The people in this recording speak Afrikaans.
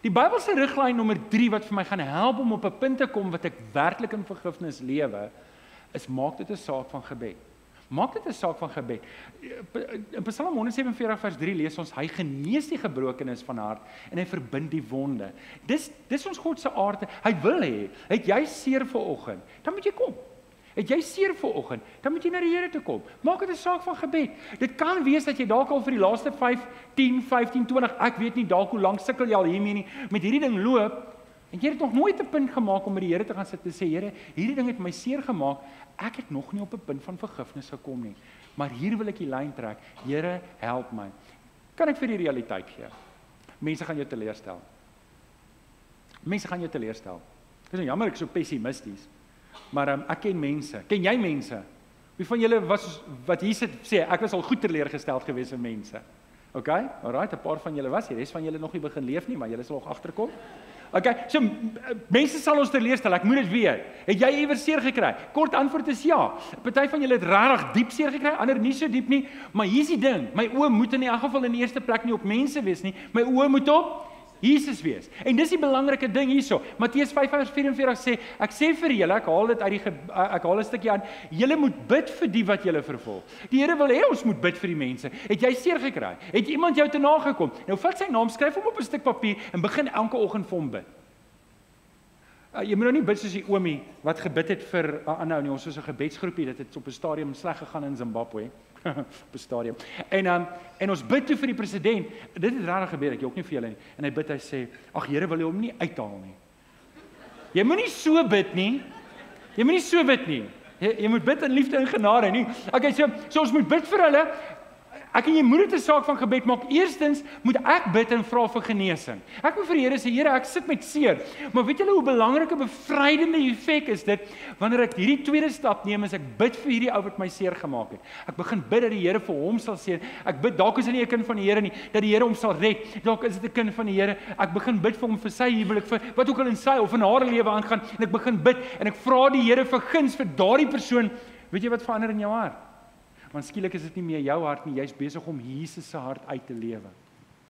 Die Bybelse riglyn nommer 3 wat vir my gaan help om op 'n punt te kom wat ek werklik in vergifnis lewe, is maak dit 'n saak van gebed. Maak dit 'n saak van gebed. In Psalm 147 vers 3 lees ons, hy genees die gebrokenes van hart en hy verbind die wonde. Dis ons God se aard. Hy wil hê, het jy seer vanoggend, dan moet jy kom. Het jy seer vanoggend, dan moet jy na die Here toe kom. Maak dit 'n saak van gebed. Dit kan wees dat jy dalk al vir die laaste 5, 10, 15, 20, ek weet nie dalk hoe lank sukkel jy al hiermee nie, met hierdie ding loop, en jy het nog nooit 'n punt gemaak om met die Here te gaan sit en sê, Here, hierdie ding het my seer gemaak, ek het nog nie op 'n punt van vergifnis gekom nie, maar hier wil ek die lyn trek, Here, help my. Kan ek vir die realiteit gee? Mense gaan jou teleurstel. Mense gaan jou teleurstel. Dis nou jammer ek is so pessimisties, maar ek ken mense. Ken jy mense? Wie van julle was, wat hier sit, sê, ek was al goed teleurgesteld gewees in mense. Okay, alright, 'n paar van julle was, die res van julle nog nie begin leef nie, maar julle sal nog agterkom. Okay, so mense sal ons teleurstel, ek moet dit weet. Het jy iewers seer gekry? Kort antwoord is ja. Party van julle het regtig diep seer gekry, ander nie so diep nie, maar hier's die ding, my oë moet in elk geval in die eerste plek nie op mense wees nie, my oë moet op Jesus wees. En dis die belangrike ding hierso. Matteus 5:44 sê, ek sê vir julle, ek haal dit uit ek haal 'n stukkie aan, julle moet bid vir die wat julle vervolg. Die Here wil hê ons moet bid vir die mense. Het jy seer gekry? Het iemand jou te nagekom? Nou vat sy naam, skryf hom op 'n stuk papier en begin elke oggend vir hom bid. Jy moet nou nie bid soos die oomie wat gebid het vir 'n ander ou nie. Ons was 'n gebedsgroepie, dit het op 'n stadium sleg gegaan in Zimbabwe. Op 'n stadium. En ons bid toe vir die president. Dit het regtig gebeur, ek ook nie vir julle nie. En hy bid, hy sê, ag Here, wil jy hom nie uithaal nie. Jy moenie so bid nie. Jy moenie so bid nie. Jy moet bid in liefde en genade nie. Okay, so ons moet bid vir hulle. Ek en jy moet dit 'n saak van gebed maak. Eerstens moet ek bid en vra vir genesing. Ek moet vir die Here sê, Here, ek sit met seer. Maar weet julle hoe belangrike bevrydende effek is dit wanneer ek hierdie tweede stap neem, as ek bid vir hierdie ou wat my seer gemaak het. Ek begin bid dat die Here vir hom sal seën. Ek bid, dalk is hy nie 'n kind van die Here nie, dat die Here hom sal red. Dalk is dit 'n kind van die Here. Ek begin bid vir hom vir sy huwelik, vir wat ook al in sy of in haar lewe aangaan, en ek begin bid en ek vra die Here vir guns vir daardie persoon. Weet jy wat verander in jou hart? Want skielik is dit nie meer jou hart nie, jy's besig om Jesus se hart uit te lewe.